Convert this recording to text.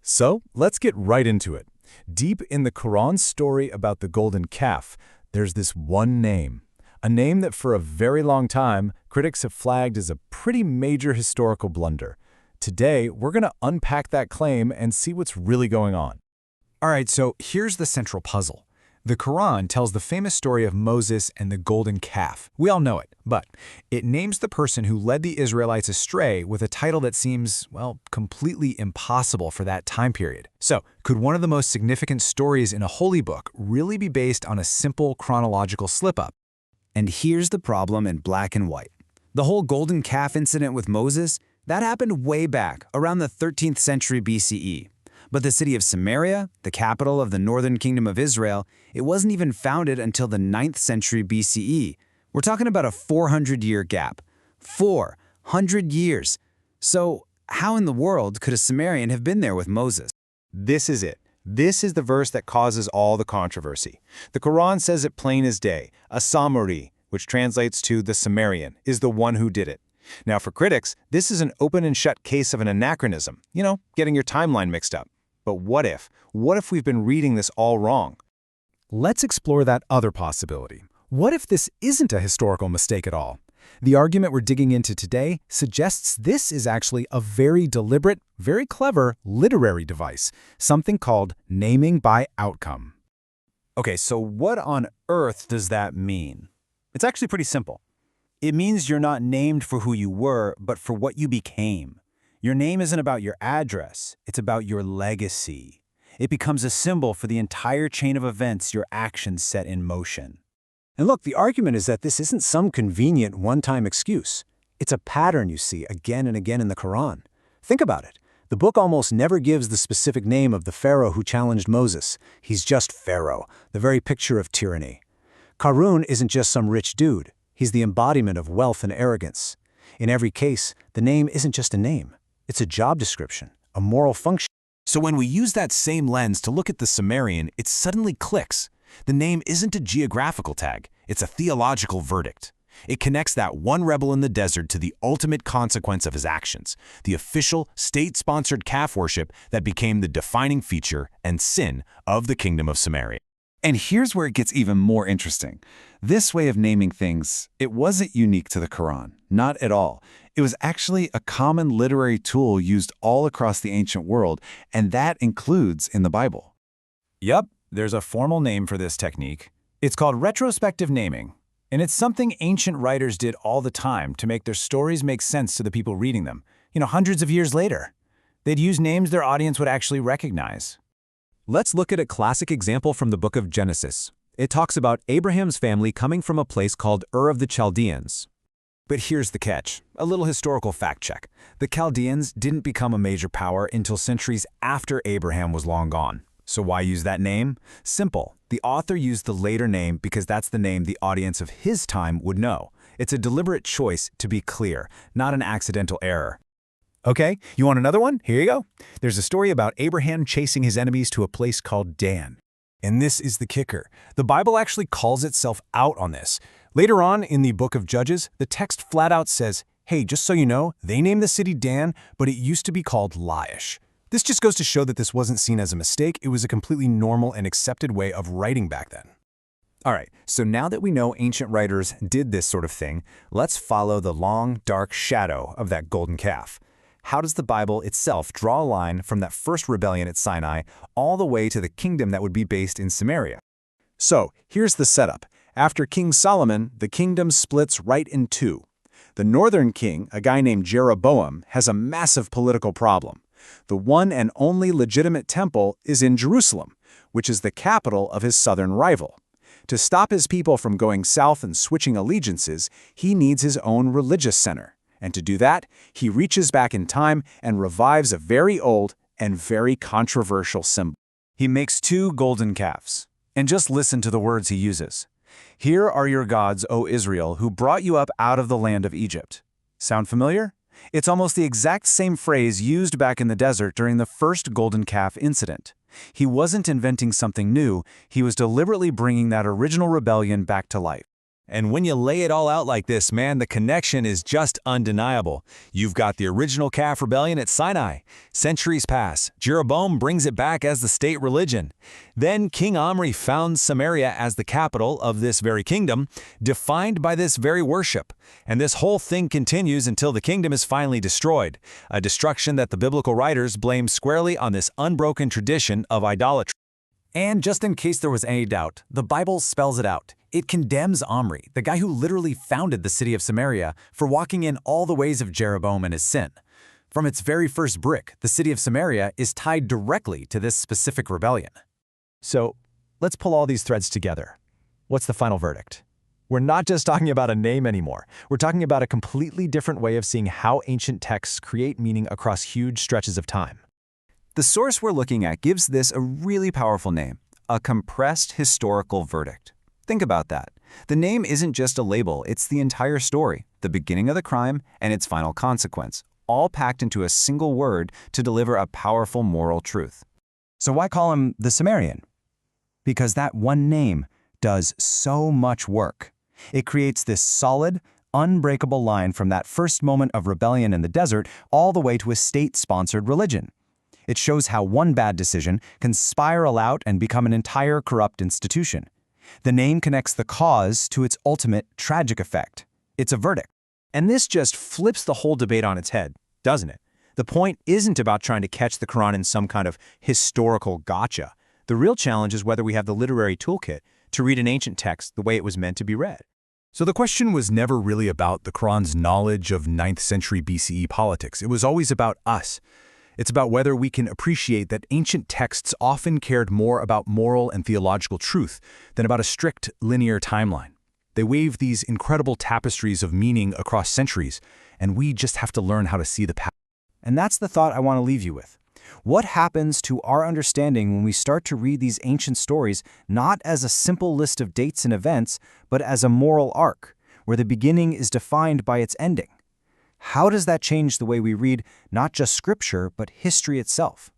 So, let's get right into it. Deep in the Quran's story about the golden calf, there's this one name. A name that for a very long time, critics have flagged as a pretty major historical blunder. Today, we're going to unpack that claim and see what's really going on. All right, so here's the central puzzle. The Quran tells the famous story of Moses and the golden calf. We all know it, but it names the person who led the Israelites astray with a title that seems, well, completely impossible for that time period. So, could one of the most significant stories in a holy book really be based on a simple chronological slip-up? And here's the problem in black and white. The whole golden calf incident with Moses, that happened way back, around the 13th century BCE. But the city of Samaria, the capital of the northern kingdom of Israel, it wasn't even founded until the 9th century BCE. We're talking about a 400-year gap. 400 years. So how in the world could a Samarian have been there with Moses? This is it. This is the verse that causes all the controversy. The Quran says it plain as day. A Samari, which translates to the Samarian, is the one who did it. Now for critics, this is an open and shut case of an anachronism. Getting your timeline mixed up. But what if? What if we've been reading this all wrong? Let's explore that other possibility. What if this isn't a historical mistake at all? The argument we're digging into today suggests this is actually a very deliberate, very clever literary device, something called naming by outcome. Okay, so what on earth does that mean? It's actually pretty simple. It means you're not named for who you were, but for what you became. Your name isn't about your address, it's about your legacy. It becomes a symbol for the entire chain of events your actions set in motion. And look, the argument is that this isn't some convenient one-time excuse. It's a pattern you see again and again in the Quran. Think about it. The book almost never gives the specific name of the Pharaoh who challenged Moses. He's just Pharaoh, the very picture of tyranny. Qarun isn't just some rich dude. He's the embodiment of wealth and arrogance. In every case, the name isn't just a name. It's a job description, a moral function. So when we use that same lens to look at the Samarian, it suddenly clicks. The name isn't a geographical tag, it's a theological verdict. It connects that one rebel in the desert to the ultimate consequence of his actions, the official, state-sponsored calf worship that became the defining feature and sin of the kingdom of Samaria. And here's where it gets even more interesting. This way of naming things, it wasn't unique to the Quran, not at all. It was actually a common literary tool used all across the ancient world, and that includes in the Bible. Yup, there's a formal name for this technique. It's called retrospective naming, and it's something ancient writers did all the time to make their stories make sense to the people reading them, hundreds of years later. They'd use names their audience would actually recognize. Let's look at a classic example from the book of Genesis. It talks about Abraham's family coming from a place called Ur of the Chaldeans. But here's the catch, a little historical fact check. The Chaldeans didn't become a major power until centuries after Abraham was long gone. So why use that name? Simple. The author used the later name because that's the name the audience of his time would know. It's a deliberate choice to be clear, not an accidental error. Okay, you want another one? Here you go. There's a story about Abraham chasing his enemies to a place called Dan. And this is the kicker. The Bible actually calls itself out on this. Later on in the book of Judges, the text flat out says, hey, just so you know, they named the city Dan, but it used to be called Laish. This just goes to show that this wasn't seen as a mistake. It was a completely normal and accepted way of writing back then. All right, so now that we know ancient writers did this sort of thing, let's follow the long, dark shadow of that golden calf. How does the Bible itself draw a line from that first rebellion at Sinai all the way to the kingdom that would be based in Samaria? So, here's the setup. After King Solomon, the kingdom splits right in two. The northern king, a guy named Jeroboam, has a massive political problem. The one and only legitimate temple is in Jerusalem, which is the capital of his southern rival. To stop his people from going south and switching allegiances, he needs his own religious center. And to do that, he reaches back in time and revives a very old and very controversial symbol. He makes two golden calves. And just listen to the words he uses. Here are your gods, O Israel, who brought you up out of the land of Egypt. Sound familiar? It's almost the exact same phrase used back in the desert during the first golden calf incident. He wasn't inventing something new, he was deliberately bringing that original rebellion back to life. And when you lay it all out like this, man, the connection is just undeniable. You've got the original calf rebellion at Sinai. Centuries pass. Jeroboam brings it back as the state religion. Then King Omri founds Samaria as the capital of this very kingdom, defined by this very worship. And this whole thing continues until the kingdom is finally destroyed, a destruction that the biblical writers blame squarely on this unbroken tradition of idolatry. And just in case there was any doubt, the Bible spells it out. It condemns Omri, the guy who literally founded the city of Samaria, for walking in all the ways of Jeroboam and his sin. From its very first brick, the city of Samaria is tied directly to this specific rebellion. So let's pull all these threads together. What's the final verdict? We're not just talking about a name anymore. We're talking about a completely different way of seeing how ancient texts create meaning across huge stretches of time. The source we're looking at gives this a really powerful name, a compressed historical verdict. Think about that. The name isn't just a label, it's the entire story, the beginning of the crime and its final consequence, all packed into a single word to deliver a powerful moral truth. So why call him the Samarian? Because that one name does so much work. It creates this solid, unbreakable line from that first moment of rebellion in the desert all the way to a state-sponsored religion. It shows how one bad decision can spiral out and become an entire corrupt institution. The name connects the cause to its ultimate tragic effect. It's a verdict. And this just flips the whole debate on its head, doesn't it? The point isn't about trying to catch the Quran in some kind of historical gotcha. The real challenge is whether we have the literary toolkit to read an ancient text the way it was meant to be read. So the question was never really about the Quran's knowledge of 9th century BCE politics. It was always about us. It's about whether we can appreciate that ancient texts often cared more about moral and theological truth than about a strict linear timeline. They weave these incredible tapestries of meaning across centuries, and we just have to learn how to see the pattern. And that's the thought I want to leave you with. What happens to our understanding when we start to read these ancient stories not as a simple list of dates and events, but as a moral arc, where the beginning is defined by its ending? How does that change the way we read not just scripture, but history itself?